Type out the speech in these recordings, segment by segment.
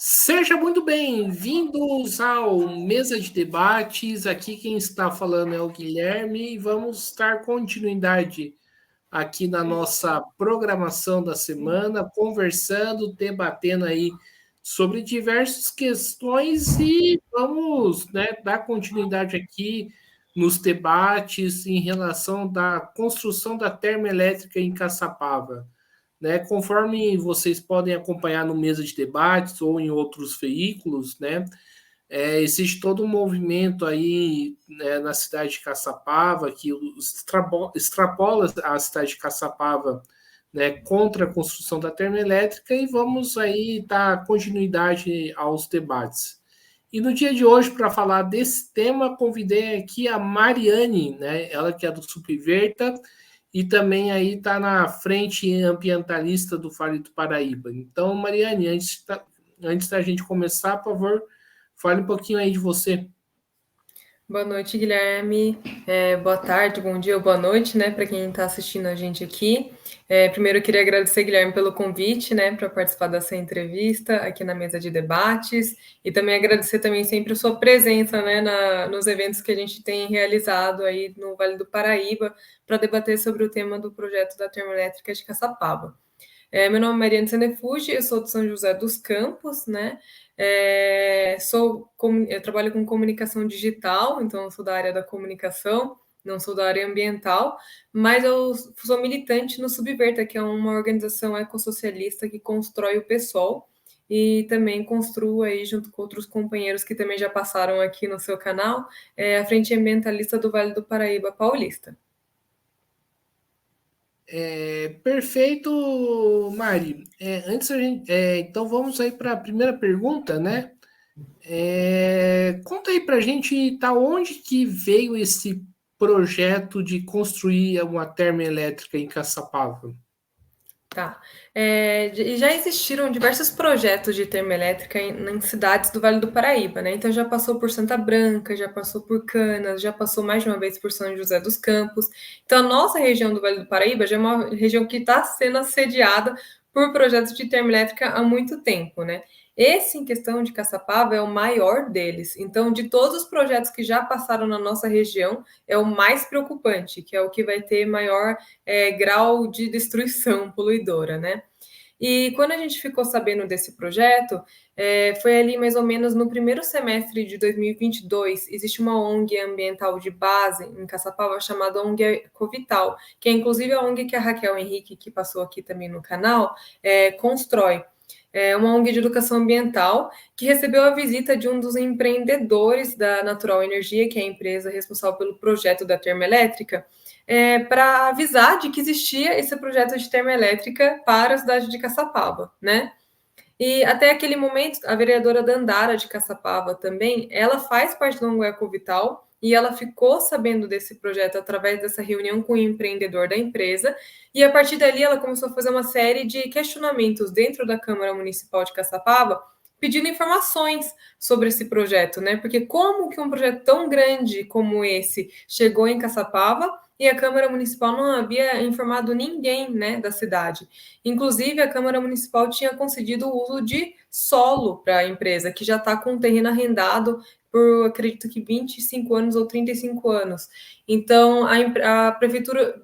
Seja muito bem-vindos ao Mesa de Debates. Aqui quem está falando é o Guilherme e vamos dar continuidade aqui na nossa programação da semana, conversando, debatendo aí sobre diversas questões e vamos, dar continuidade aqui nos debates em relação da construção da termoelétrica em Caçapava. Conforme vocês podem acompanhar no mesa de debates ou em outros veículos, existe todo um movimento aí, na cidade de Caçapava que extrapola a cidade de Caçapava, contra a construção da termoelétrica e vamos aí dar continuidade aos debates. E no dia de hoje, para falar desse tema, convidei aqui a Mariane, ela que é do Subverta, e também aí está na frente ambientalista do Vale do Paraíba. Então, Mariane, antes da gente começar, por favor, fale um pouquinho aí de você. Boa noite, Guilherme. Boa tarde, bom dia ou boa noite, para quem está assistindo a gente aqui. Primeiro, eu queria agradecer, Guilherme, pelo convite, para participar dessa entrevista aqui na mesa de debates e também agradecer também sempre a sua presença, nos eventos que a gente tem realizado aí no Vale do Paraíba para debater sobre o tema do projeto da termoelétrica de Caçapava. Meu nome é Mariane Senefuji, eu sou de São José dos Campos, eu trabalho com comunicação digital, então eu sou da área da comunicação, não sou da área ambiental, mas eu sou militante no Subverta, que é uma organização ecossocialista que constrói o PSOL e também construo aí, junto com outros companheiros que também já passaram aqui no seu canal, a Frente Ambientalista do Vale do Paraíba Paulista. Perfeito, Mari. Então vamos aí para a primeira pergunta, conta aí para a gente, tá onde que veio esse projeto de construir uma termoelétrica em Caçapava? Tá. Já existiram diversos projetos de termoelétrica em cidades do Vale do Paraíba, Então já passou por Santa Branca, já passou por Canas, já passou mais de uma vez por São José dos Campos. Então a nossa região do Vale do Paraíba já é uma região que está sendo assediada por projetos de termoelétrica há muito tempo, Esse, em questão de Caçapava, é o maior deles. Então, de todos os projetos que já passaram na nossa região, é o mais preocupante, que é o que vai ter maior grau de destruição poluidora, E quando a gente ficou sabendo desse projeto, foi ali mais ou menos no primeiro semestre de 2022. Existe uma ONG ambiental de base em Caçapava chamada ONG Ecovital, que é inclusive a ONG que a Raquel Henrique, que passou aqui também no canal, constrói. É uma ONG de educação ambiental que recebeu a visita de um dos empreendedores da Natural Energia, que é a empresa responsável pelo projeto da termoelétrica, para avisar de que existia esse projeto de termoelétrica para a cidade de Caçapava, E até aquele momento, a vereadora Dandara de Caçapava também, ela faz parte do ONG Ecovital e ela ficou sabendo desse projeto através dessa reunião com o empreendedor da empresa, e a partir dali ela começou a fazer uma série de questionamentos dentro da Câmara Municipal de Caçapava, pedindo informações sobre esse projeto, Porque como que um projeto tão grande como esse chegou em Caçapava e a Câmara Municipal não havia informado ninguém, da cidade? Inclusive, a Câmara Municipal tinha concedido o uso de solo para a empresa, que já está com o terreno arrendado por, acredito que 25 anos ou 35 anos. Então, a prefeitura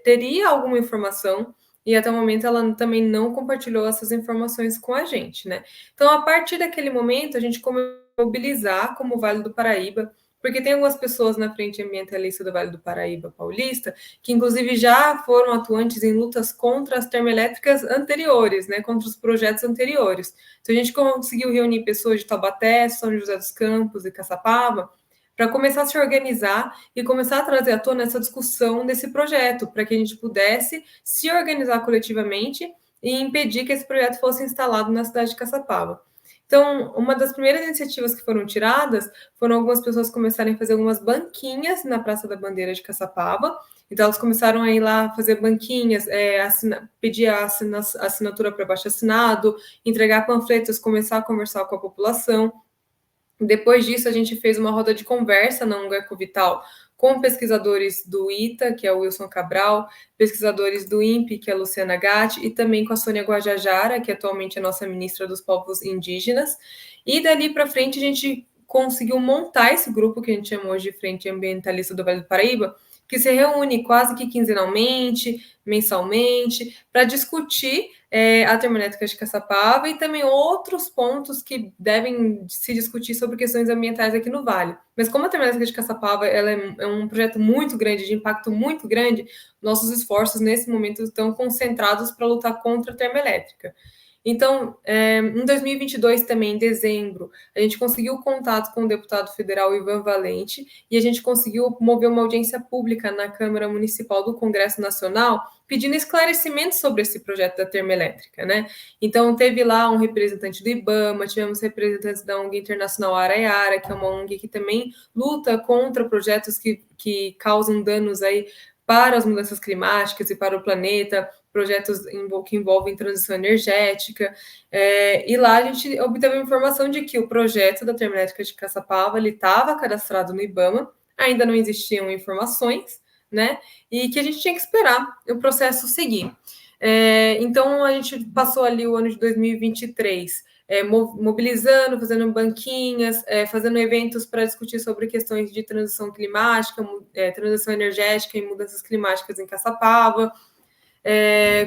teria alguma informação e até o momento ela também não compartilhou essas informações com a gente, Então, a partir daquele momento, a gente começou a mobilizar como Vale do Paraíba, porque tem algumas pessoas na Frente Ambientalista do Vale do Paraíba Paulista que, inclusive, já foram atuantes em lutas contra as termoelétricas anteriores, contra os projetos anteriores. Então, a gente conseguiu reunir pessoas de Taubaté, São José dos Campos e Caçapava para começar a se organizar e começar a trazer à tona essa discussão desse projeto, para que a gente pudesse se organizar coletivamente e impedir que esse projeto fosse instalado na cidade de Caçapava. Então, uma das primeiras iniciativas que foram tiradas foram algumas pessoas começarem a fazer algumas banquinhas na Praça da Bandeira de Caçapava. Então, elas começaram a ir lá fazer banquinhas, pedir a assinatura para abaixo-assinado, entregar panfletos, começar a conversar com a população. Depois disso, a gente fez uma roda de conversa na ONG Ecovital com pesquisadores do ITA, que é o Wilson Cabral, pesquisadores do INPE, que é a Luciana Gatti, e também com a Sônia Guajajara, que atualmente é nossa ministra dos Povos Indígenas. E dali para frente a gente conseguiu montar esse grupo que a gente chama hoje de Frente Ambientalista do Vale do Paraíba, que se reúne quase que quinzenalmente, mensalmente, para discutir a termoelétrica de Caçapava e também outros pontos que devem se discutir sobre questões ambientais aqui no Vale. Mas como a termoelétrica de Caçapava ela é um projeto muito grande, de impacto muito grande, nossos esforços nesse momento estão concentrados para lutar contra a termoelétrica. Então, em 2022 também, em dezembro, a gente conseguiu contato com o deputado federal Ivan Valente e a gente conseguiu mover uma audiência pública na Câmara Municipal do Congresso Nacional pedindo esclarecimentos sobre esse projeto da termoelétrica, né? Então, teve lá um representante do IBAMA, tivemos representantes da ONG Internacional Araiara, que é uma ONG que também luta contra projetos que causam danos aí para as mudanças climáticas e para o planeta, projetos que envolvem transição energética, e lá a gente obteve a informação de que o projeto da termoelétrica de Caçapava estava cadastrado no IBAMA, ainda não existiam informações, né? E que a gente tinha que esperar o processo seguir. Então, a gente passou ali o ano de 2023 mobilizando, fazendo banquinhas, fazendo eventos para discutir sobre questões de transição climática, transição energética e mudanças climáticas em Caçapava.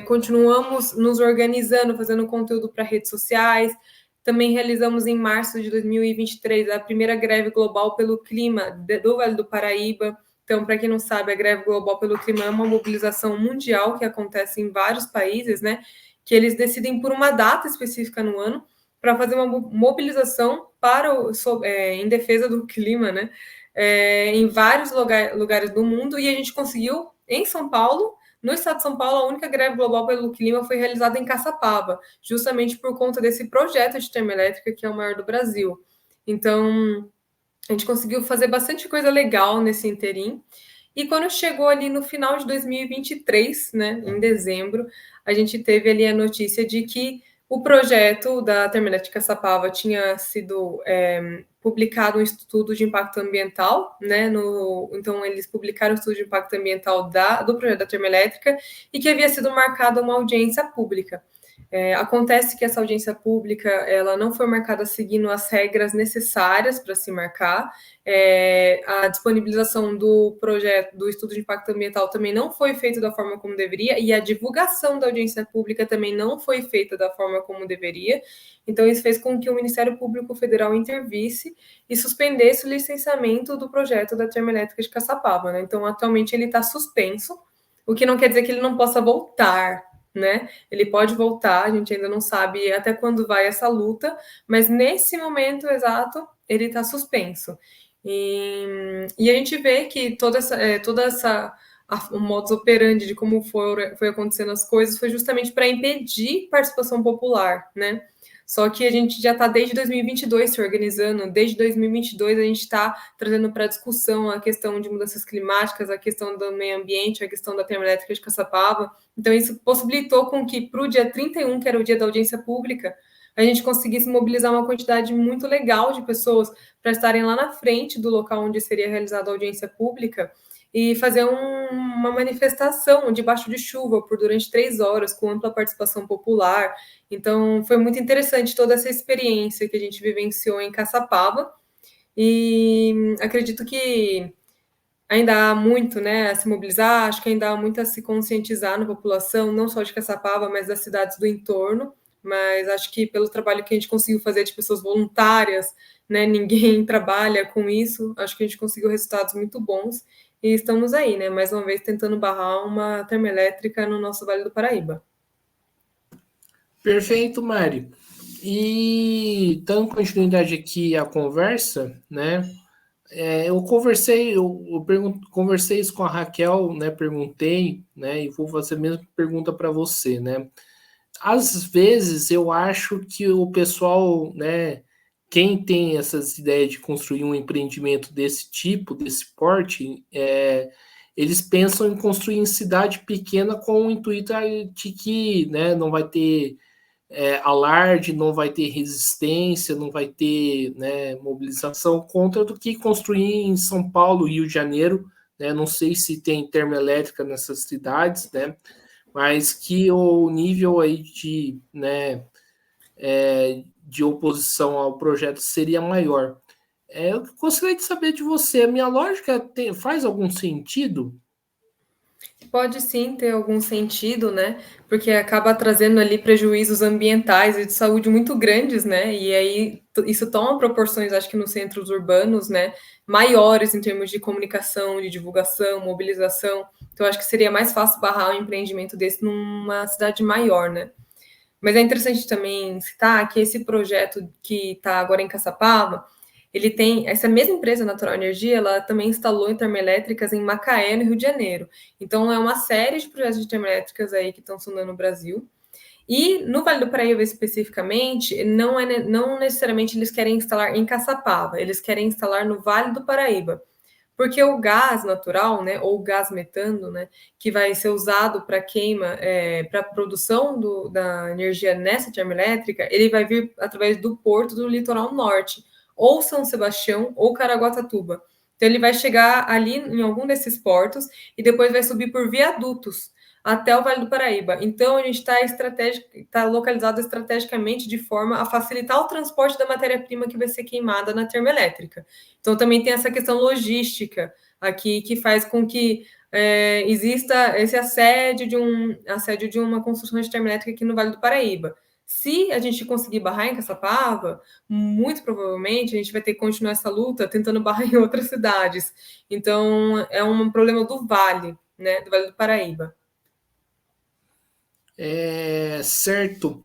Continuamos nos organizando, fazendo conteúdo para redes sociais. Também realizamos em março de 2023 a primeira greve global pelo clima do Vale do Paraíba. Então, para quem não sabe, a greve global pelo clima é uma mobilização mundial que acontece em vários países, né? Que eles decidem por uma data específica no ano para fazer uma mobilização em defesa do clima, né? Em vários lugares do mundo, e a gente conseguiu, em São Paulo, no estado de São Paulo, a única greve global pelo clima foi realizada em Caçapava, justamente por conta desse projeto de termoelétrica, que é o maior do Brasil. Então, a gente conseguiu fazer bastante coisa legal nesse interim. E quando chegou ali no final de 2023, né, em dezembro, a gente teve ali a notícia de que o projeto da termoelétrica Caçapava tinha sido publicado um estudo de impacto ambiental, né? Então, eles publicaram o estudo de impacto ambiental do projeto da termoelétrica e que havia sido marcada uma audiência pública. Acontece que essa audiência pública ela não foi marcada seguindo as regras necessárias para se marcar. A disponibilização do projeto, do estudo de impacto ambiental também não foi feita da forma como deveria, e a divulgação da audiência pública também não foi feita da forma como deveria. Então, isso fez com que o Ministério Público Federal intervisse e suspendesse o licenciamento do projeto da termoelétrica de Caçapava, né? Então, atualmente ele está suspenso, o que não quer dizer que ele não possa voltar, né? Ele pode voltar, a gente ainda não sabe até quando vai essa luta, mas nesse momento exato ele está suspenso. E a gente vê que o modus operandi de como foi acontecendo as coisas foi justamente para impedir participação popular, né? Só que a gente já está desde 2022 se organizando, desde 2022 a gente está trazendo para discussão a questão de mudanças climáticas, a questão do meio ambiente, a questão da termoelétrica de Caçapava. Então, isso possibilitou com que, para o dia 31, que era o dia da audiência pública, a gente conseguisse mobilizar uma quantidade muito legal de pessoas para estarem lá na frente do local onde seria realizada a audiência pública e fazer uma manifestação debaixo de chuva durante 3 horas, com ampla participação popular. Então, foi muito interessante toda essa experiência que a gente vivenciou em Caçapava, e acredito que ainda há muito, né, a se mobilizar, acho que ainda há muito a se conscientizar na população, não só de Caçapava, mas das cidades do entorno, mas acho que pelo trabalho que a gente conseguiu fazer de pessoas voluntárias, né, ninguém trabalha com isso, acho que a gente conseguiu resultados muito bons, e estamos aí, né, mais uma vez tentando barrar uma termoelétrica no nosso Vale do Paraíba. Perfeito, Mário. E dando continuidade aqui à conversa, né? Eu conversei isso com a Raquel, né? Perguntei, né? E vou fazer a mesma pergunta para você, né? Às vezes eu acho que o pessoal, né? Quem tem essas ideias de construir um empreendimento desse tipo, desse porte, eles pensam em construir em cidade pequena com o intuito de que, né? Não vai ter alarde, não vai ter resistência, não vai ter, né, mobilização contra do que construir em São Paulo, Rio de Janeiro, né? Não sei se tem termoelétrica nessas cidades, né? Mas que o nível aí de, né, de oposição ao projeto seria maior. Eu gostaria de saber de você, a minha lógica faz algum sentido? Pode sim ter algum sentido, né? Porque acaba trazendo ali prejuízos ambientais e de saúde muito grandes, né? E aí isso toma proporções, acho que nos centros urbanos, né? Maiores em termos de comunicação, de divulgação, mobilização. Então, acho que seria mais fácil barrar um empreendimento desse numa cidade maior, né? Mas é interessante também citar que esse projeto que está agora em Caçapava, ele tem essa mesma empresa Natural Energia, ela também instalou termoelétricas em Macaé, no Rio de Janeiro. Então é uma série de projetos de termoelétricas aí que estão sondando no Brasil. E no Vale do Paraíba especificamente, não necessariamente eles querem instalar em Caçapava, eles querem instalar no Vale do Paraíba. Porque o gás natural, né, ou o gás metano, né, que vai ser usado para queima, para a produção da energia nessa termoelétrica, ele vai vir através do porto do litoral norte, ou São Sebastião, ou Caraguatatuba. Então, ele vai chegar ali em algum desses portos e depois vai subir por viadutos até o Vale do Paraíba. Então, a gente está localizado estrategicamente de forma a facilitar o transporte da matéria-prima que vai ser queimada na termoelétrica. Então, também tem essa questão logística aqui que faz com que exista esse assédio de uma construção de termoelétrica aqui no Vale do Paraíba. Se a gente conseguir barrar em Caçapava, muito provavelmente a gente vai ter que continuar essa luta tentando barrar em outras cidades. Então, é um problema do Vale, né, do Vale do Paraíba. Certo.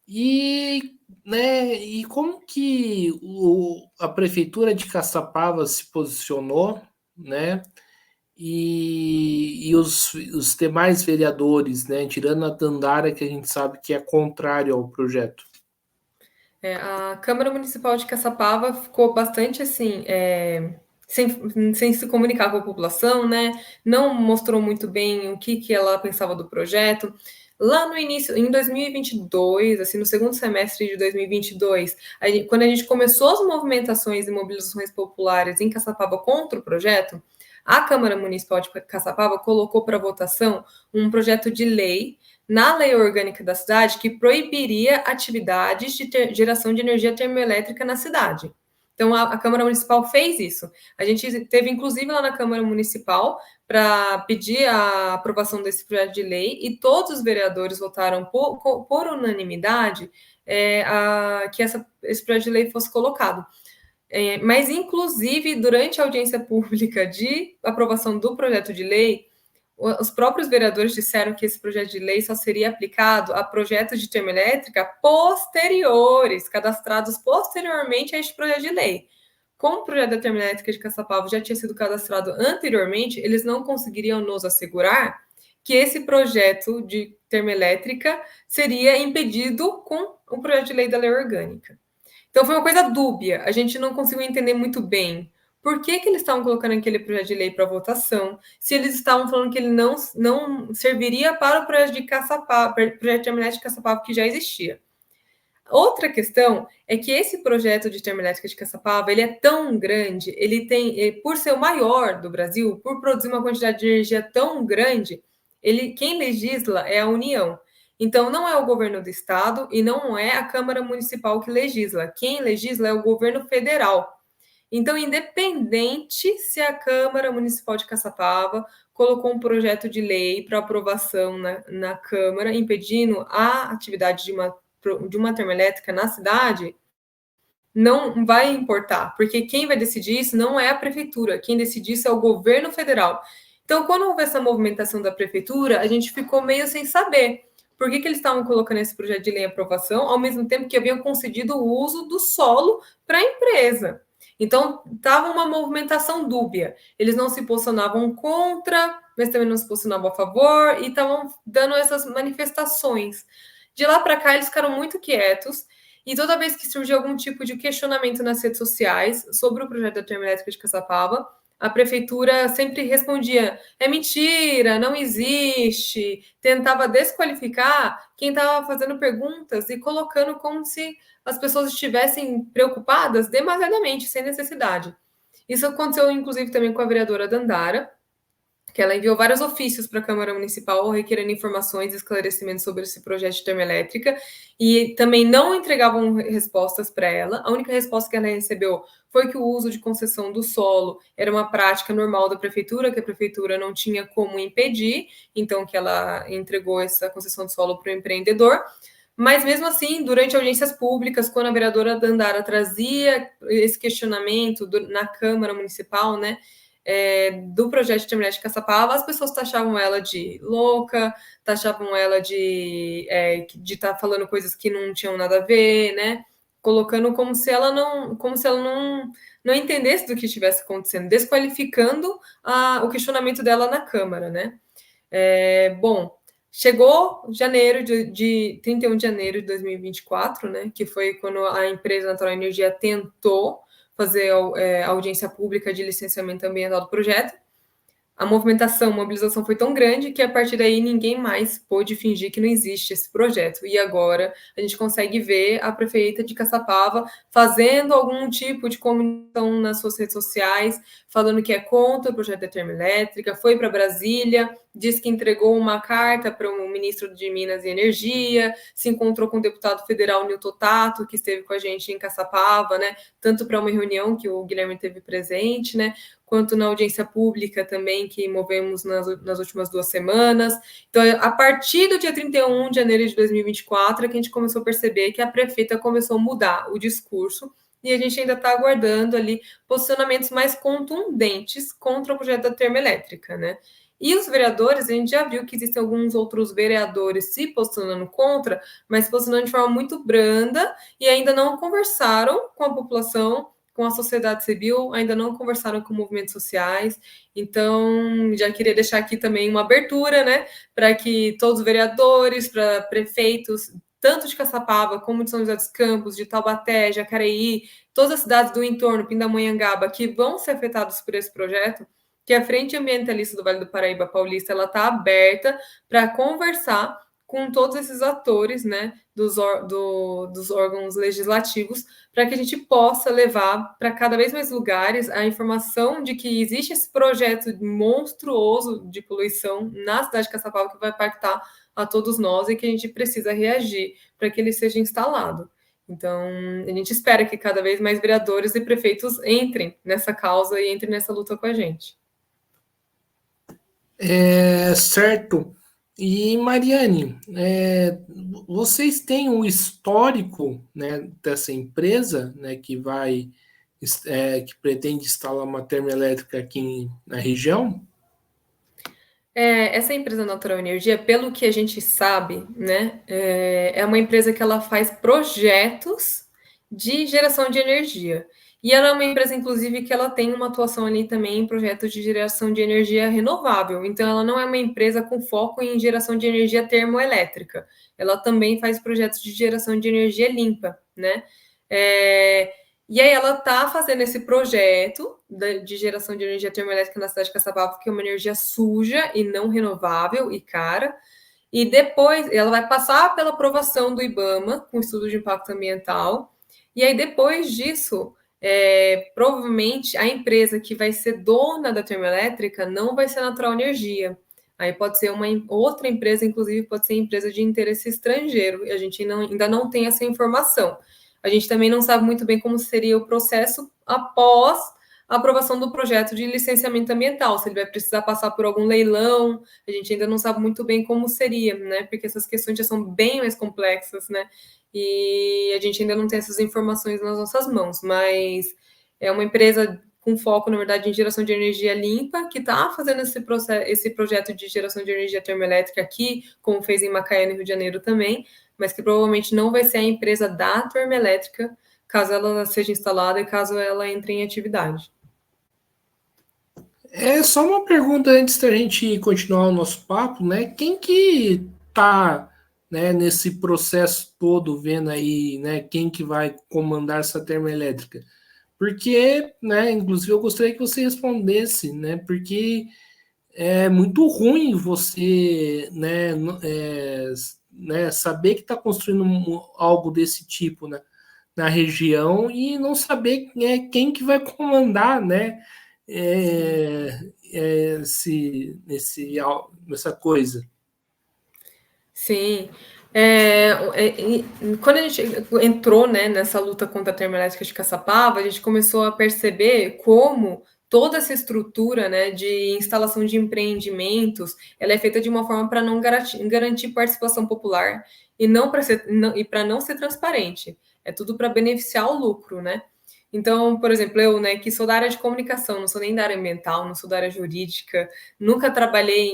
E, né, e como que a prefeitura de Caçapava se posicionou, né? E os demais vereadores, né? Tirando a Dandara, que a gente sabe que é contrário ao projeto. A Câmara Municipal de Caçapava ficou bastante assim, sem se comunicar com a população, né? Não mostrou muito bem o que ela pensava do projeto. Lá no início, em 2022, assim, no segundo semestre de 2022, quando a gente começou as movimentações e mobilizações populares em Caçapava contra o projeto, a Câmara Municipal de Caçapava colocou para votação um projeto de lei na lei orgânica da cidade que proibiria atividades de geração de energia termoelétrica na cidade. Então, a Câmara Municipal fez isso. A gente teve, inclusive, lá na Câmara Municipal para pedir a aprovação desse projeto de lei e todos os vereadores votaram por unanimidade que esse projeto de lei fosse colocado. Mas, inclusive, durante a audiência pública de aprovação do projeto de lei, os próprios vereadores disseram que esse projeto de lei só seria aplicado a projetos de termoelétrica posteriores, cadastrados posteriormente a este projeto de lei. Como o projeto da termoelétrica de Caçapava já tinha sido cadastrado anteriormente, eles não conseguiriam nos assegurar que esse projeto de termoelétrica seria impedido com o projeto de lei da lei orgânica. Então foi uma coisa dúbia, a gente não conseguiu entender muito bem por que eles estavam colocando aquele projeto de lei para votação, se eles estavam falando que ele não serviria para o projeto de Caçapava, projeto de termoelétrica de Caçapava que já existia. Outra questão é que esse projeto de termoelétrica de Caçapava, ele é tão grande, ele tem, por ser o maior do Brasil, por produzir uma quantidade de energia tão grande, quem legisla é a União. Então, não é o governo do estado e não é a Câmara Municipal que legisla. Quem legisla é o governo federal. Então, independente se a Câmara Municipal de Caçapava colocou um projeto de lei para aprovação na Câmara, impedindo a atividade de uma termoelétrica na cidade, não vai importar, porque quem vai decidir isso não é a prefeitura, quem decide isso é o governo federal. Então, quando houve essa movimentação da prefeitura, a gente ficou meio sem saber por que eles estavam colocando esse projeto de lei em aprovação, ao mesmo tempo que haviam concedido o uso do solo para a empresa. Então, estava uma movimentação dúbia. Eles não se posicionavam contra, mas também não se posicionavam a favor, e estavam dando essas manifestações. De lá para cá, eles ficaram muito quietos, e toda vez que surgia algum tipo de questionamento nas redes sociais sobre o projeto da termoelétrica de Caçapava, a prefeitura sempre respondia: é mentira, não existe, tentava desqualificar quem estava fazendo perguntas e colocando como se as pessoas estivessem preocupadas demasiadamente, sem necessidade. Isso aconteceu, inclusive, também com a vereadora Dandara, que ela enviou vários ofícios para a Câmara Municipal requerendo informações e esclarecimentos sobre esse projeto de termoelétrica e também não entregavam respostas para ela. A única resposta que ela recebeu foi que o uso de concessão do solo era uma prática normal da prefeitura, que a prefeitura não tinha como impedir, então que ela entregou essa concessão de solo para o empreendedor. Mas mesmo assim, durante audiências públicas, quando a vereadora Dandara trazia esse questionamento na Câmara Municipal, né, do projeto de termoelétrica de Caçapava, as pessoas taxavam ela de louca, taxavam ela de estar falando coisas que não tinham nada a ver, né? Colocando como se ela não entendesse do que estivesse acontecendo, desqualificando o questionamento dela na Câmara, né? Bom, chegou janeiro de 31 de janeiro de 2024, né? Que foi quando a empresa Natural Energia tentou fazer a audiência pública de licenciamento ambiental do projeto. A movimentação, a mobilização foi tão grande que a partir daí ninguém mais pôde fingir que não existe esse projeto. E agora a gente consegue ver a prefeita de Caçapava fazendo algum tipo de comunicação nas suas redes sociais, falando que é contra o projeto da termoelétrica, foi para Brasília, disse que entregou uma carta para o ministro de Minas e Energia, se encontrou com o deputado federal Nilton Tato, que esteve com a gente em Caçapava, né? Tanto para uma reunião que o Guilherme teve presente, né? Quanto na audiência pública também, que movemos nas últimas 2 semanas. Então, a partir do dia 31 de janeiro de 2024, é que a gente começou a perceber que a prefeita começou a mudar o discurso e a gente ainda está aguardando ali posicionamentos mais contundentes contra o projeto da termoelétrica, né? E os vereadores, a gente já viu que existem alguns outros vereadores se posicionando contra, mas posicionando de forma muito branda e ainda não conversaram com a população, com a sociedade civil, ainda não conversaram com movimentos sociais. Então, já queria deixar aqui também uma abertura, né, para que todos os vereadores, para prefeitos, tanto de Caçapava como de São José dos Campos, de Taubaté, Jacareí, todas as cidades do entorno, Pindamonhangaba, que vão ser afetados por esse projeto, que a Frente Ambientalista do Vale do Paraíba Paulista ela está aberta para conversar com todos esses atores, né, dos órgãos legislativos, para que a gente possa levar para cada vez mais lugares a informação de que existe esse projeto monstruoso de poluição na cidade de Caçapava que vai impactar a todos nós e que a gente precisa reagir para que ele seja instalado. Então, a gente espera que cada vez mais vereadores e prefeitos entrem nessa causa e entrem nessa luta com a gente. Certo. E, Mariane, vocês têm o histórico, né, dessa empresa, né, que pretende instalar uma termoelétrica aqui na região? Essa empresa Natural Energia, pelo que a gente sabe, né, é uma empresa que ela faz projetos de geração de energia. E ela é uma empresa, inclusive, que ela tem uma atuação ali também em projetos de geração de energia renovável. Então, ela não é uma empresa com foco em geração de energia termoelétrica. Ela também faz projetos de geração de energia limpa, né? E aí ela está fazendo esse projeto de geração de energia termoelétrica na cidade de Caçapava, que é uma energia suja e não renovável e cara. E depois ela vai passar pela aprovação do IBAMA, com estudo de impacto ambiental. E aí, depois disso, provavelmente a empresa que vai ser dona da termoelétrica não vai ser a Natural Energia. Aí pode ser uma outra empresa, inclusive pode ser empresa de interesse estrangeiro. E a gente ainda não tem essa informação. A gente também não sabe muito bem como seria o processo após a aprovação do projeto de licenciamento ambiental, se ele vai precisar passar por algum leilão, a gente ainda não sabe muito bem como seria, né? Porque essas questões já são bem mais complexas, né? E a gente ainda não tem essas informações nas nossas mãos, mas é uma empresa com foco, na verdade, em geração de energia limpa, que está fazendo esse projeto de geração de energia termoelétrica aqui, como fez em Macaé, no Rio de Janeiro também, mas que provavelmente não vai ser a empresa da termoelétrica, caso ela seja instalada e caso ela entre em atividade. É só uma pergunta antes da gente continuar o nosso papo, né? Quem que tá, né, nesse processo todo, vendo aí, né, quem que vai comandar essa termoelétrica? Porque, né, inclusive eu gostaria que você respondesse, né, porque é muito ruim você, né, saber que está construindo algo desse tipo, né, na região e não saber quem que vai comandar, né? essa coisa. Sim. Quando a gente entrou, né, nessa luta contra a termoelétrica de Caçapava, a gente começou a perceber como toda essa estrutura, né, de instalação de empreendimentos, ela é feita de uma forma para não garantir participação popular e não para não ser transparente. É tudo para beneficiar o lucro, né? Então, por exemplo, eu, né, que sou da área de comunicação, não sou nem da área ambiental, não sou da área jurídica, nunca trabalhei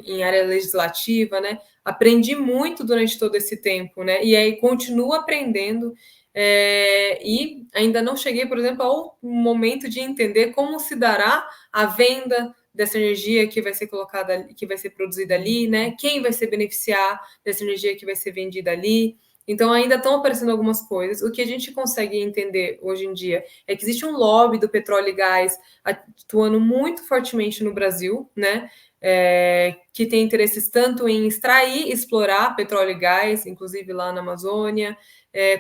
em área legislativa, né? Aprendi muito durante todo esse tempo, né? E aí continuo aprendendo. E ainda não cheguei, por exemplo, ao momento de entender como se dará a venda dessa energia que vai ser colocada, que vai ser produzida ali, né? Quem vai se beneficiar dessa energia que vai ser vendida ali. Então, ainda estão aparecendo algumas coisas. O que a gente consegue entender hoje em dia é que existe um lobby do petróleo e gás atuando muito fortemente no Brasil, né? Que tem interesses tanto em extrair, explorar petróleo e gás, inclusive lá na Amazônia,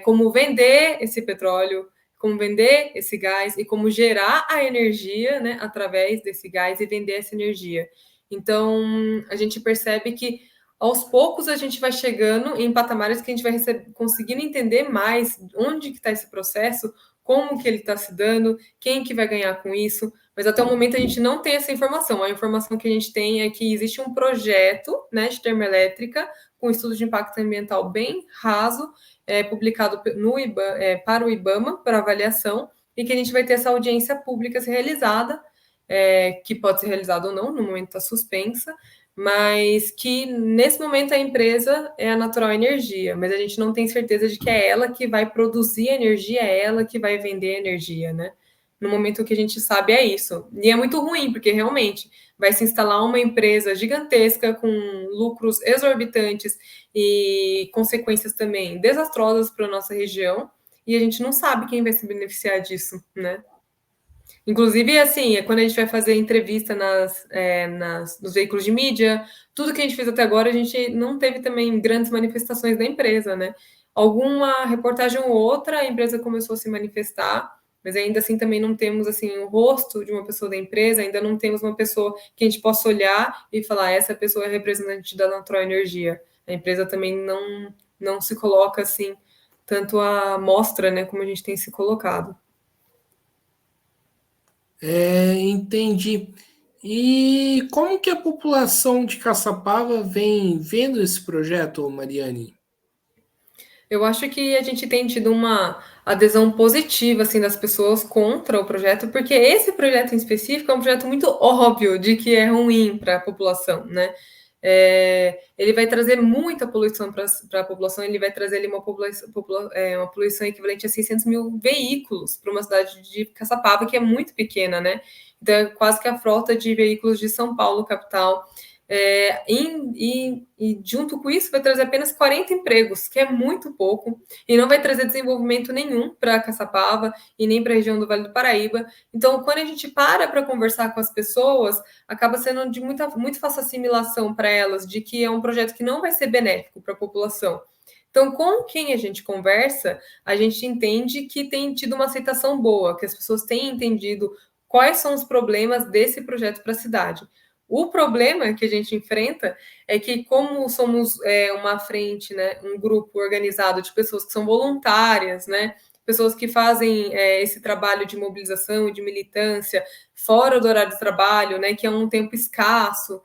como vender esse petróleo, como vender esse gás e como gerar a energia, né, através desse gás e vender essa energia. Então, a gente percebe que aos poucos a gente vai chegando em patamares que a gente vai conseguindo entender mais onde que está esse processo, como que ele está se dando, quem que vai ganhar com isso, mas até o momento a gente não tem essa informação. A informação que a gente tem é que existe um projeto, né, de termoelétrica com estudo de impacto ambiental bem raso, publicado no para o IBAMA, para avaliação, e que a gente vai ter essa audiência pública ser realizada, que pode ser realizada ou não, no momento está suspensa, mas que nesse momento a empresa é a Natural Energia, mas a gente não tem certeza de que é ela que vai produzir energia, é ela que vai vender energia, né? No momento que a gente sabe é isso. E é muito ruim, porque realmente vai se instalar uma empresa gigantesca com lucros exorbitantes e consequências também desastrosas para a nossa região, e a gente não sabe quem vai se beneficiar disso, né? Inclusive, assim, quando a gente vai fazer entrevista nos veículos de mídia, tudo que a gente fez até agora, a gente não teve também grandes manifestações da empresa, né? Alguma reportagem ou outra, a empresa começou a se manifestar, mas ainda assim também não temos assim o rosto de uma pessoa da empresa, ainda não temos uma pessoa que a gente possa olhar e falar, essa pessoa é representante da Natural Energia. A empresa também não se coloca assim tanto à mostra, né, como a gente tem se colocado. Entendi. E como que a população de Caçapava vem vendo esse projeto, Mariane? Eu acho que a gente tem tido uma adesão positiva assim das pessoas contra o projeto, porque esse projeto em específico é um projeto muito óbvio de que é ruim para a população, né? Ele vai trazer muita poluição para a população, ele vai trazer ali uma poluição equivalente a 600 mil veículos para uma cidade de Caçapava, que é muito pequena, né? Então, é quase que a frota de veículos de São Paulo, capital. E junto com isso vai trazer apenas 40 empregos, que é muito pouco, e não vai trazer desenvolvimento nenhum para Caçapava e nem para a região do Vale do Paraíba. Então, quando a gente para conversar com as pessoas, acaba sendo de muito fácil assimilação para elas de que é um projeto que não vai ser benéfico para a população. Então, com quem a gente conversa, a gente entende que tem tido uma aceitação boa, que as pessoas têm entendido quais são os problemas desse projeto para a cidade. O problema que a gente enfrenta é que, como somos uma frente, né, um grupo organizado de pessoas que são voluntárias, né, pessoas que fazem esse trabalho de mobilização e de militância fora do horário de trabalho, né, que é um tempo escasso,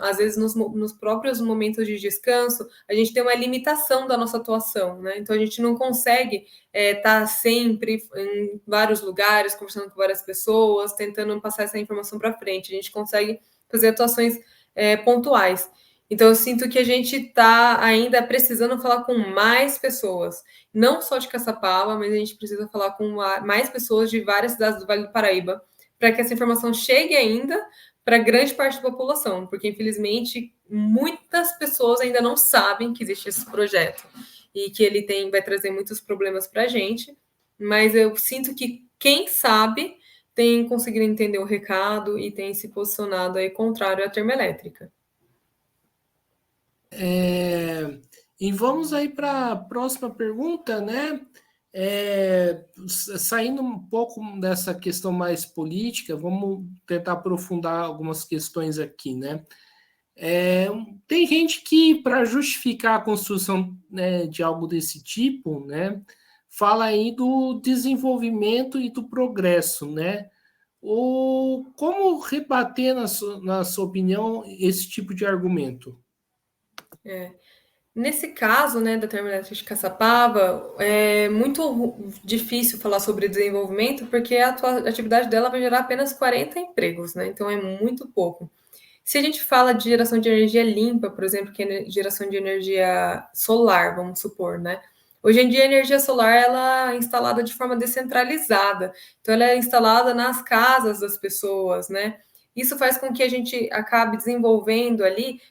às vezes nos próprios momentos de descanso, a gente tem uma limitação da nossa atuação, né? Então a gente não consegue estar sempre em vários lugares, conversando com várias pessoas, tentando passar essa informação para frente. A gente consegue fazer atuações pontuais. Então eu sinto que a gente está ainda precisando falar com mais pessoas, não só de Caçapava, mas a gente precisa falar com mais pessoas de várias cidades do Vale do Paraíba, para que essa informação chegue ainda para grande parte da população, porque infelizmente muitas pessoas ainda não sabem que existe esse projeto e que ele vai trazer muitos problemas para a gente, mas eu sinto que quem sabe tem conseguido entender o recado e tem se posicionado aí contrário à termoelétrica. E vamos aí para a próxima pergunta, né? Saindo um pouco dessa questão mais política, vamos tentar aprofundar algumas questões aqui, né? Tem gente que, para justificar a construção, né, de algo desse tipo, né, fala aí do desenvolvimento e do progresso, né? Como rebater, na sua opinião, esse tipo de argumento? Nesse caso, né, da termoelétrica de Caçapava, é muito difícil falar sobre desenvolvimento, porque a atividade dela vai gerar apenas 40 empregos, né? Então é muito pouco. Se a gente fala de geração de energia limpa, por exemplo, que é geração de energia solar, vamos supor, né? Hoje em dia a energia solar ela é instalada de forma descentralizada, então ela é instalada nas casas das pessoas, né? Isso faz com que a gente acabe desenvolvendo ali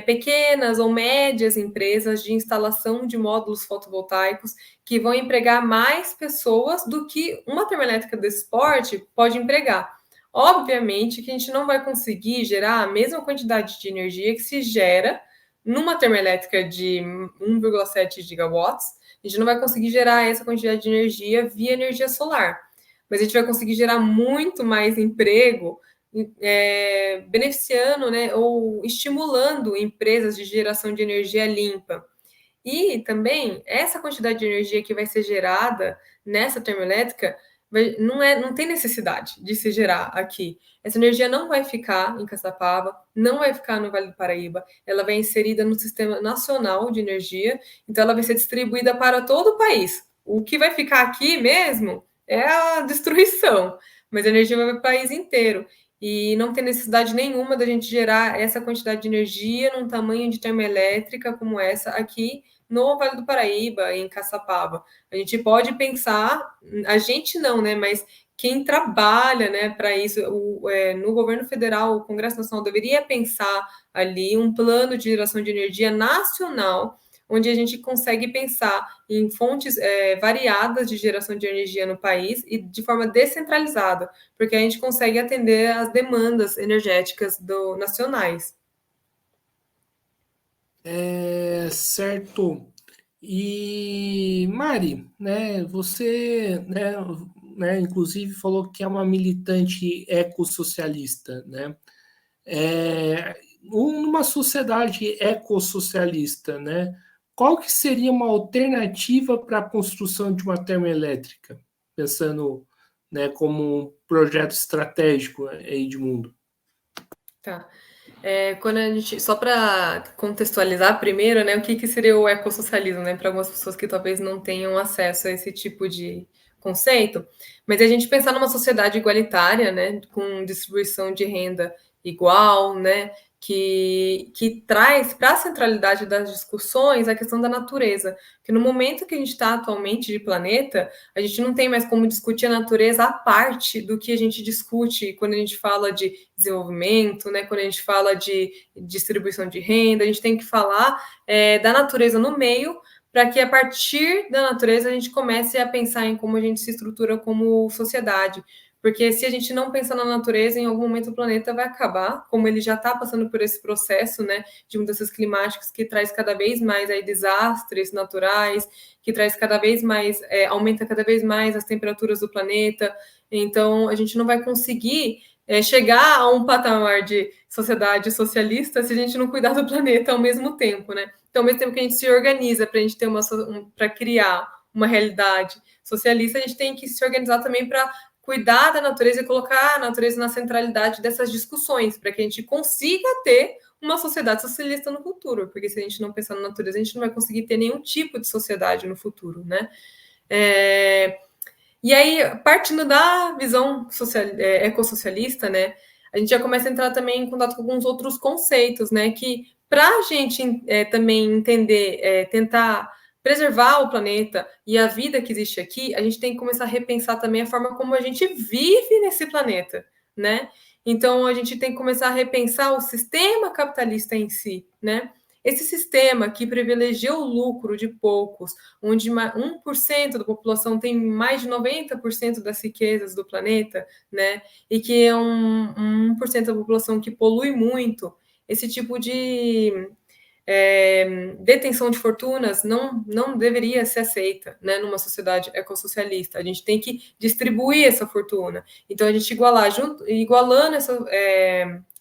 pequenas ou médias empresas de instalação de módulos fotovoltaicos que vão empregar mais pessoas do que uma termoelétrica desse porte pode empregar. Obviamente que a gente não vai conseguir gerar a mesma quantidade de energia que se gera numa termoelétrica de 1,7 gigawatts, a gente não vai conseguir gerar essa quantidade de energia via energia solar, mas a gente vai conseguir gerar muito mais emprego, beneficiando, né, ou estimulando empresas de geração de energia limpa. E também essa quantidade de energia que vai ser gerada nessa termoelétrica não tem necessidade de se gerar aqui. Essa energia não vai ficar em Caçapava, não vai ficar no Vale do Paraíba, ela vai inserida no Sistema Nacional de Energia, então ela vai ser distribuída para todo o país. O que vai ficar aqui mesmo é a destruição, mas a energia vai para o país inteiro. E não tem necessidade nenhuma da gente gerar essa quantidade de energia num tamanho de termoelétrica como essa aqui no Vale do Paraíba, em Caçapava. A gente pode pensar, a gente não, né? Mas quem trabalha, né, para isso, no governo federal, o Congresso Nacional deveria pensar ali um plano de geração de energia nacional, onde a gente consegue pensar em fontes variadas de geração de energia no país e de forma descentralizada, porque a gente consegue atender às demandas energéticas nacionais. Certo. E Mari, né, você, inclusive falou que é uma militante ecossocialista, né? Numa sociedade ecossocialista, né? Qual que seria uma alternativa para a construção de uma termoelétrica, pensando, né, como um projeto estratégico aí de mundo? Tá. Quando a gente, só para contextualizar primeiro, né, o que, que seria o ecossocialismo, né, para algumas pessoas que talvez não tenham acesso a esse tipo de conceito, mas a gente pensar numa sociedade igualitária, né, com distribuição de renda igual, né, que traz para a centralidade das discussões a questão da natureza, que no momento que a gente está atualmente de planeta, a gente não tem mais como discutir a natureza à parte do que a gente discute quando a gente fala de desenvolvimento, né? Quando a gente fala de distribuição de renda, a gente tem que falar da natureza no meio, para que a partir da natureza a gente comece a pensar em como a gente se estrutura como sociedade. Porque se a gente não pensar na natureza, em algum momento o planeta vai acabar, como ele já está passando por esse processo, né, de mudanças climáticas que traz cada vez mais aí desastres naturais, que traz cada vez mais, aumenta cada vez mais as temperaturas do planeta. Então a gente não vai conseguir chegar a um patamar de sociedade socialista se a gente não cuidar do planeta ao mesmo tempo, né? Então, ao mesmo tempo que a gente se organiza para a gente ter para criar uma realidade socialista, a gente tem que se organizar também para cuidar da natureza e colocar a natureza na centralidade dessas discussões, para que a gente consiga ter uma sociedade socialista no futuro, porque se a gente não pensar na natureza, a gente não vai conseguir ter nenhum tipo de sociedade no futuro, né? E aí, partindo da visão ecossocialista, né, a gente já começa a entrar também em contato com alguns outros conceitos, né, que para a gente também entender, tentar preservar o planeta e a vida que existe aqui, a gente tem que começar a repensar também a forma como a gente vive nesse planeta, né? Então, a gente tem que começar a repensar o sistema capitalista em si, né? Esse sistema que privilegia o lucro de poucos, onde 1% da população tem mais de 90% das riquezas do planeta, né? E que é um 1% da população que polui muito, esse tipo detenção de fortunas não deveria ser aceita, né, numa sociedade ecossocialista. A gente tem que distribuir essa fortuna. Então, a gente igualando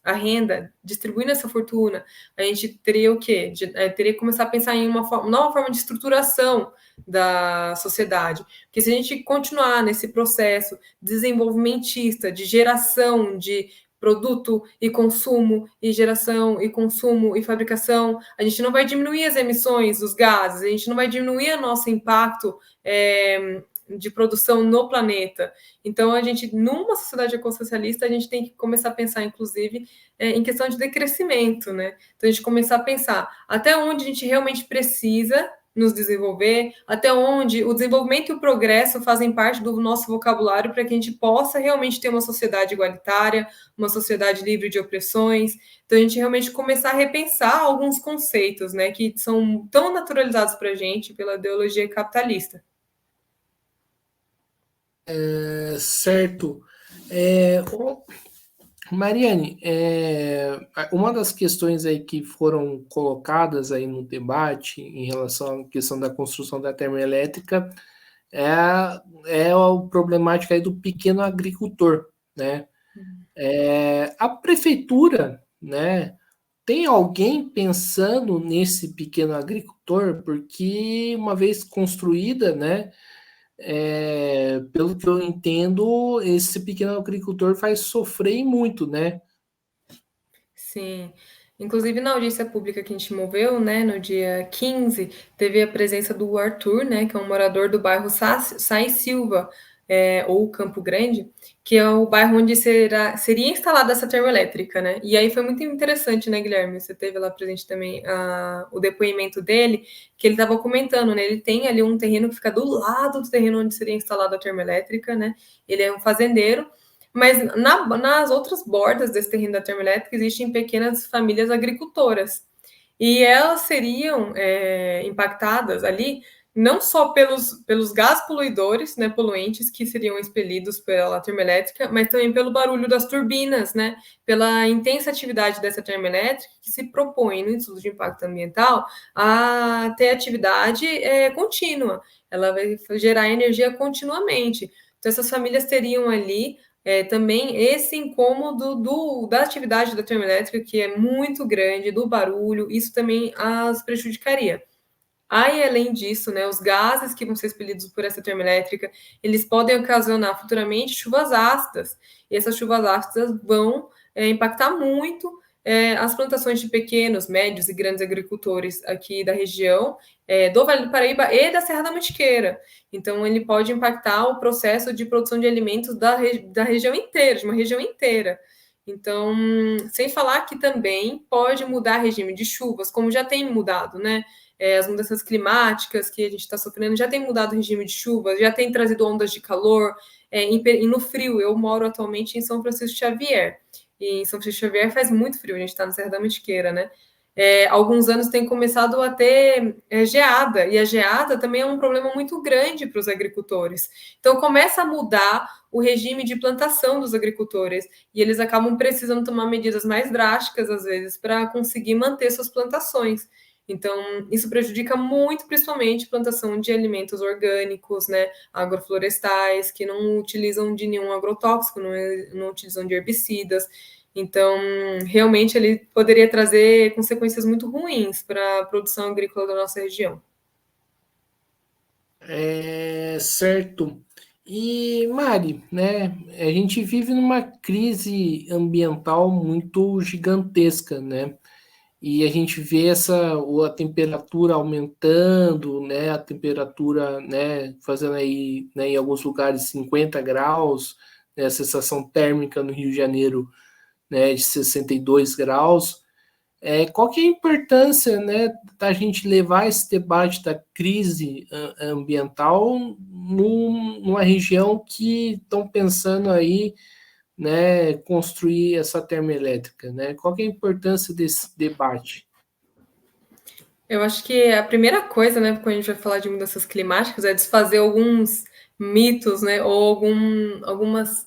a renda, distribuindo essa fortuna, a gente teria o quê? Teria que começar a pensar em uma nova forma de estruturação da sociedade. Porque se a gente continuar nesse processo desenvolvimentista, de geração de produto e consumo, e geração e consumo e fabricação, a gente não vai diminuir as emissões dos gases, a gente não vai diminuir o nosso impacto de produção no planeta. Então, a gente, numa sociedade ecossocialista, a gente tem que começar a pensar, inclusive, em questão de decrescimento, né? Então, a gente começar a pensar até onde a gente realmente precisa nos desenvolver, até onde o desenvolvimento e o progresso fazem parte do nosso vocabulário para que a gente possa realmente ter uma sociedade igualitária, uma sociedade livre de opressões. Então, a gente realmente começar a repensar alguns conceitos, né, que são tão naturalizados para a gente pela ideologia capitalista. Certo. Mariane, uma das questões aí que foram colocadas aí no debate em relação à questão da construção da termoelétrica é a problemática aí do pequeno agricultor, né? A prefeitura, né, tem alguém pensando nesse pequeno agricultor? Porque uma vez construída, né, pelo que eu entendo, esse pequeno agricultor vai sofrer muito, né? Sim. Inclusive, na audiência pública que a gente moveu, né, no dia 15, teve a presença do Arthur, né, que é um morador do bairro Sais Silva, ou Campo Grande, que é o bairro onde seria instalada essa termoelétrica, né? E aí foi muito interessante, né, Guilherme? Você teve lá presente também o depoimento dele, que ele estava comentando, né? Ele tem ali um terreno que fica do lado do terreno onde seria instalada a termoelétrica, né? Ele é um fazendeiro, mas nas outras bordas desse terreno da termoelétrica existem pequenas famílias agricultoras. E elas seriam impactadas ali não só pelos gases poluidores, né, poluentes que seriam expelidos pela termoelétrica, mas também pelo barulho das turbinas, né, pela intensa atividade dessa termoelétrica que se propõe no estudo de impacto ambiental a ter atividade contínua. Ela vai gerar energia continuamente. Então, essas famílias teriam ali também esse incômodo da atividade da termoelétrica, que é muito grande, do barulho, isso também as prejudicaria. Aí, além disso, né, os gases que vão ser expelidos por essa termoelétrica, eles podem ocasionar futuramente chuvas ácidas, e essas chuvas ácidas vão impactar muito as plantações de pequenos, médios e grandes agricultores aqui da região, do Vale do Paraíba e da Serra da Mantiqueira. Então, ele pode impactar o processo de produção de alimentos da região inteira, de uma região inteira. Então, sem falar que também pode mudar o regime de chuvas, como já tem mudado, né? As mudanças climáticas que a gente está sofrendo já tem mudado o regime de chuvas, já tem trazido ondas de calor, e no frio. Eu moro atualmente em São Francisco Xavier, e em São Francisco Xavier faz muito frio, a gente está na Serra da Mantiqueira, né? Alguns anos tem começado a ter geada, e a geada também é um problema muito grande para os agricultores. Então, começa a mudar o regime de plantação dos agricultores, e eles acabam precisando tomar medidas mais drásticas, às vezes, para conseguir manter suas plantações. Então, isso prejudica muito, principalmente, a plantação de alimentos orgânicos, né, agroflorestais, que não utilizam de nenhum agrotóxico, não utilizam de herbicidas. Então, realmente, ele poderia trazer consequências muito ruins para a produção agrícola da nossa região. Certo. E, Mari, né, a gente vive numa crise ambiental muito gigantesca, né? E a gente vê a temperatura aumentando, né? A temperatura, né, fazendo aí, né, em alguns lugares 50 graus, né, a sensação térmica no Rio de Janeiro, né, de 62 graus. Qual que é a importância, né, da gente levar esse debate da crise ambiental numa região que estão pensando aí, né, construir essa termoelétrica, né? Qual que é a importância desse debate? Eu acho que a primeira coisa, né, quando a gente vai falar de mudanças climáticas, é desfazer alguns mitos, né, ou algumas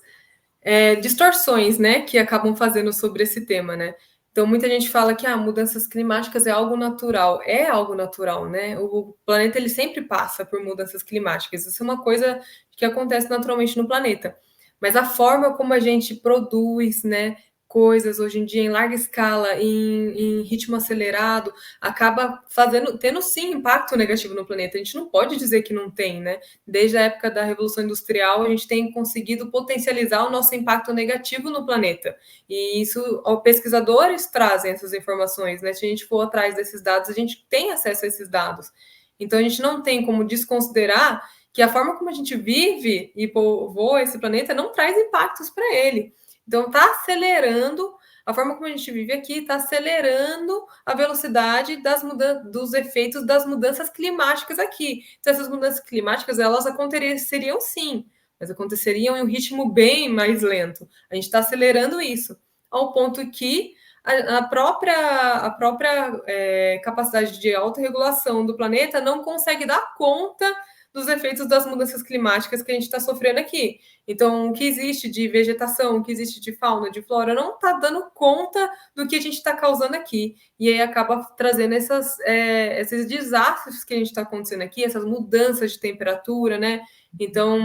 distorções, né, que acabam fazendo sobre esse tema, né? Então, muita gente fala que mudanças climáticas é algo natural. É algo natural, né? O planeta ele sempre passa por mudanças climáticas. Isso é uma coisa que acontece naturalmente no planeta. Mas a forma como a gente produz, né, coisas hoje em dia em larga escala, em ritmo acelerado, acaba tendo sim impacto negativo no planeta. A gente não pode dizer que não tem, né? Desde a época da Revolução Industrial, a gente tem conseguido potencializar o nosso impacto negativo no planeta. E isso, pesquisadores trazem essas informações, né? Se a gente for atrás desses dados, a gente tem acesso a esses dados. Então, a gente não tem como desconsiderar que a forma como a gente vive e povoa esse planeta não traz impactos para ele. Então, está acelerando, a forma como a gente vive aqui está acelerando a velocidade dos efeitos das mudanças climáticas aqui. Então, essas mudanças climáticas, elas aconteceriam sim, mas aconteceriam em um ritmo bem mais lento. A gente está acelerando isso, ao ponto que a própria capacidade de autorregulação do planeta não consegue dar conta dos efeitos das mudanças climáticas que a gente está sofrendo aqui. Então, o que existe de vegetação, o que existe de fauna, de flora, não está dando conta do que a gente está causando aqui. E aí acaba trazendo esses desastres que a gente está acontecendo aqui, essas mudanças de temperatura, né? Então,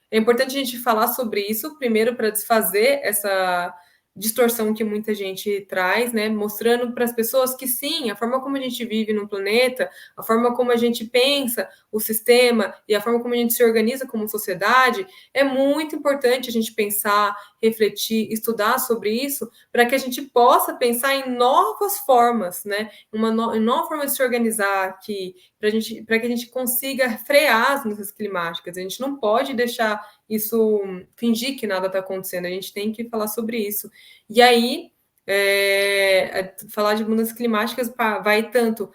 é importante a gente falar sobre isso, primeiro, para desfazer essa distorção que muita gente traz, né? Mostrando para as pessoas que sim, a forma como a gente vive no planeta, a forma como a gente pensa o sistema e a forma como a gente se organiza como sociedade, é muito importante a gente pensar, refletir, estudar sobre isso, para que a gente possa pensar em novas formas, né? Uma nova forma de se organizar aqui, para que a gente consiga frear as mudanças climáticas. A gente não pode deixar isso, fingir que nada está acontecendo, a gente tem que falar sobre isso. E aí, falar de mudanças climáticas vai tanto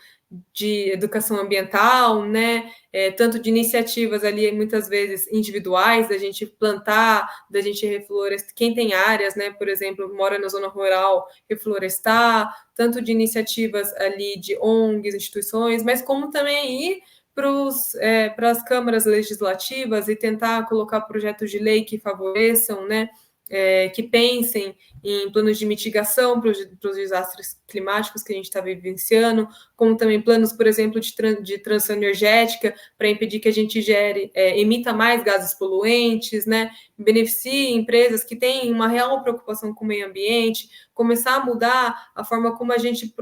de educação ambiental, né? Tanto de iniciativas ali, muitas vezes individuais, da gente plantar, da gente reflorestar. Quem tem áreas, né? Por exemplo, mora na zona rural, reflorestar, tanto de iniciativas ali de ONGs, instituições, mas como também ir para as câmaras legislativas e tentar colocar projetos de lei que favoreçam, né? Que pensem em planos de mitigação para os desastres climáticos que a gente está vivenciando, como também planos, por exemplo, de transição energética, para impedir que a gente emita mais gases poluentes, né? Beneficie empresas que têm uma real preocupação com o meio ambiente, começar a mudar a forma como a gente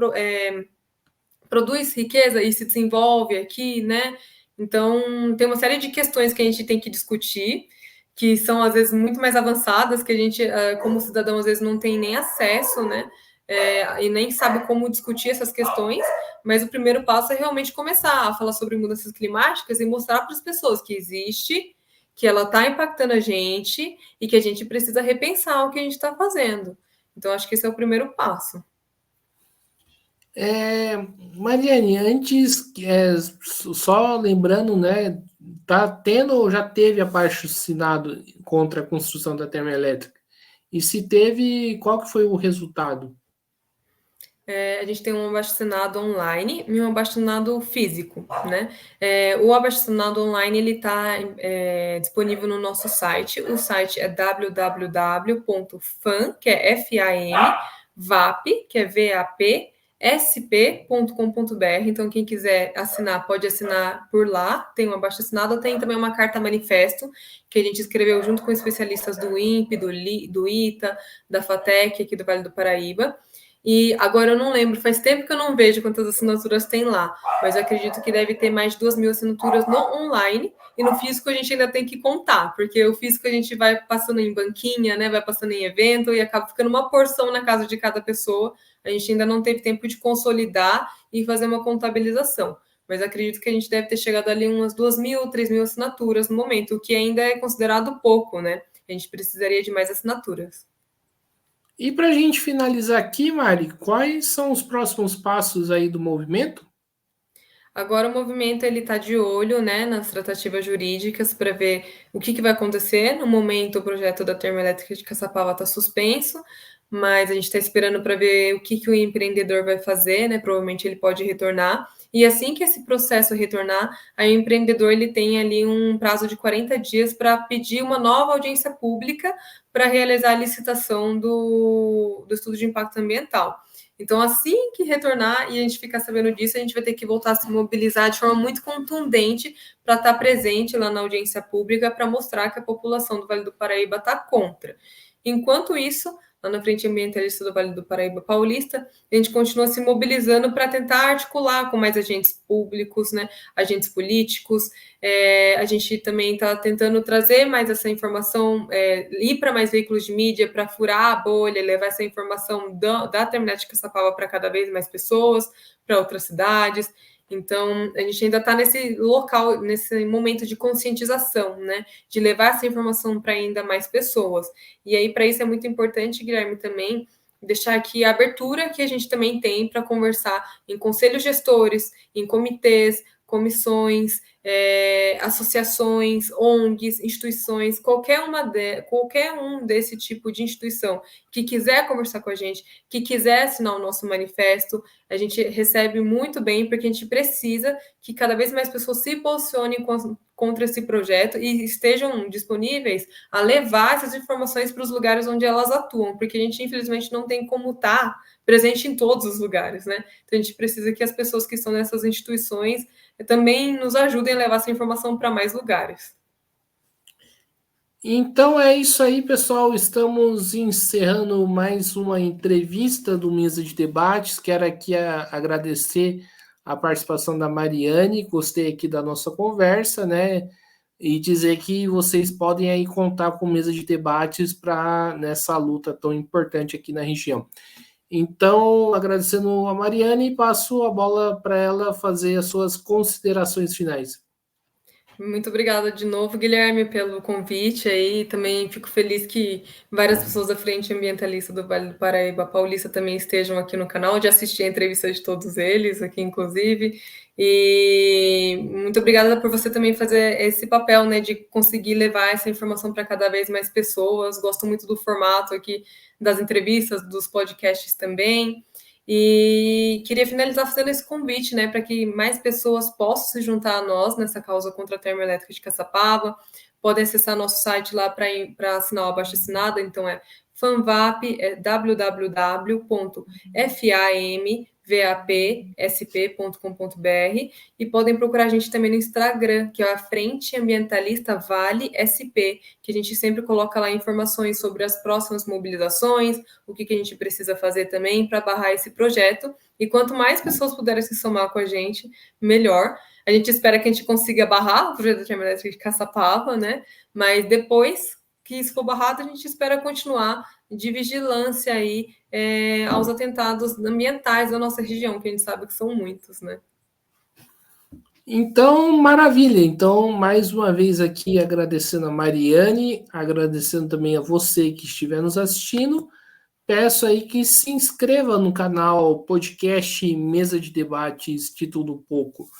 produz riqueza e se desenvolve aqui, né? Então, tem uma série de questões que a gente tem que discutir, que são, às vezes, muito mais avançadas, que a gente, como cidadão, às vezes, não tem nem acesso, né? E nem sabe como discutir essas questões, mas o primeiro passo é realmente começar a falar sobre mudanças climáticas e mostrar para as pessoas que existe, que ela está impactando a gente e que a gente precisa repensar o que a gente está fazendo. Então, acho que esse é o primeiro passo. Mariane, antes, só lembrando, né? Tá tendo ou já teve abaixo assinado contra a construção da termoelétrica? E se teve, qual que foi o resultado? A gente tem um abaixo-assinado online e um abaixo-assinado físico, né? O abaixo-assinado online ele está disponível no nosso site. O site é www.fan, que é FAM, VAP, que é VAP, sp.com.br. Então, quem quiser assinar, pode assinar por lá. Tem um abaixo-assinado, tem também uma carta manifesto que a gente escreveu junto com especialistas do INPE, do ITA, da FATEC, aqui do Vale do Paraíba. E agora eu não lembro, faz tempo que eu não vejo quantas assinaturas tem lá, mas eu acredito que deve ter mais de 2.000 assinaturas no online, e no físico a gente ainda tem que contar, porque o físico a gente vai passando em banquinha, né, vai passando em evento, e acaba ficando uma porção na casa de cada pessoa. A gente ainda não teve tempo de consolidar e fazer uma contabilização, mas acredito que a gente deve ter chegado ali umas 2.000, 3.000 assinaturas no momento, o que ainda é considerado pouco, né? A gente precisaria de mais assinaturas. E para a gente finalizar aqui, Mari, quais são os próximos passos aí do movimento? Agora o movimento ele está de olho, né, nas tratativas jurídicas para ver o que vai acontecer. No momento, o projeto da termoelétrica de Caçapava está suspenso, mas a gente está esperando para ver o que o empreendedor vai fazer, né? Provavelmente ele pode retornar. E assim que esse processo retornar, aí o empreendedor ele tem ali um prazo de 40 dias para pedir uma nova audiência pública para realizar a licitação do estudo de impacto ambiental. Então, assim que retornar e a gente ficar sabendo disso, a gente vai ter que voltar a se mobilizar de forma muito contundente para estar presente lá na audiência pública para mostrar que a população do Vale do Paraíba está contra. Enquanto isso, lá na Frente Ambientalista do Vale do Paraíba Paulista, a gente continua se mobilizando para tentar articular com mais agentes públicos, né, agentes políticos. A gente também está tentando trazer mais essa informação, ir para mais veículos de mídia para furar a bolha, levar essa informação da terminal de Caçapava para cada vez mais pessoas, para outras cidades. Então, a gente ainda está nesse local, nesse momento de conscientização, né? De levar essa informação para ainda mais pessoas. E aí, para isso, é muito importante, Guilherme, também deixar aqui a abertura que a gente também tem para conversar em conselhos gestores, em comitês, comissões, associações, ONGs, instituições, qualquer um desse tipo de instituição que quiser conversar com a gente, que quiser assinar o nosso manifesto, a gente recebe muito bem, porque a gente precisa que cada vez mais pessoas se posicionem contra esse projeto e estejam disponíveis a levar essas informações para os lugares onde elas atuam, porque a gente, infelizmente, não tem como estar presente em todos os lugares, né? Então, a gente precisa que as pessoas que estão nessas instituições também nos ajudem a levar essa informação para mais lugares. Então é isso aí, pessoal. Estamos encerrando mais uma entrevista do Mesa de Debates. Quero aqui agradecer a participação da Mariane. Gostei aqui da nossa conversa, né? E dizer que vocês podem aí contar com Mesa de Debates para nessa luta tão importante aqui na região. Então, agradecendo a Mariane, passo a bola para ela fazer as suas considerações finais. Muito obrigada de novo, Guilherme, pelo convite aí. Também fico feliz que várias pessoas da Frente Ambientalista do Vale do Paraíba Paulista também estejam aqui no canal. Já assisti a entrevista de todos eles aqui, inclusive. E muito obrigada por você também fazer esse papel, né, de conseguir levar essa informação para cada vez mais pessoas. Gosto muito do formato aqui das entrevistas, dos podcasts também. E queria finalizar fazendo esse convite, né, para que mais pessoas possam se juntar a nós nessa causa contra a termoelétrica de Caçapava. Podem acessar nosso site lá para assinar o abaixo-assinado, então é FAMVAP, www.famvapsp.com.br, e podem procurar a gente também no Instagram, que é a Frente Ambientalista Vale SP, que a gente sempre coloca lá informações sobre as próximas mobilizações, o que a gente precisa fazer também para barrar esse projeto. E quanto mais pessoas puderem se somar com a gente, melhor. A gente espera que a gente consiga barrar o projeto da termoelétrica de Caçapava, né? Mas depois que isso for barrado, a gente espera continuar de vigilância aí aos atentados ambientais da nossa região, que a gente sabe que são muitos, né? Então, maravilha. Então, mais uma vez aqui agradecendo a Mariane, agradecendo também a você que estiver nos assistindo. Peço aí que se inscreva no canal podcast Mesa de Debates de Tudo Pouco.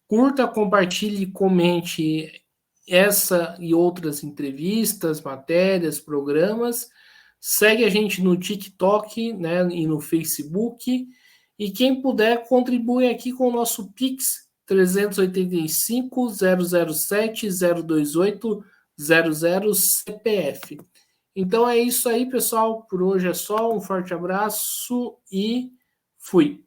Curta, compartilhe, comente essa e outras entrevistas, matérias, programas. Segue a gente no TikTok, né, e no Facebook. E quem puder, contribui aqui com o nosso Pix 385 007 028 00 CPF. Então é isso aí, pessoal. Por hoje é só. Um forte abraço e fui.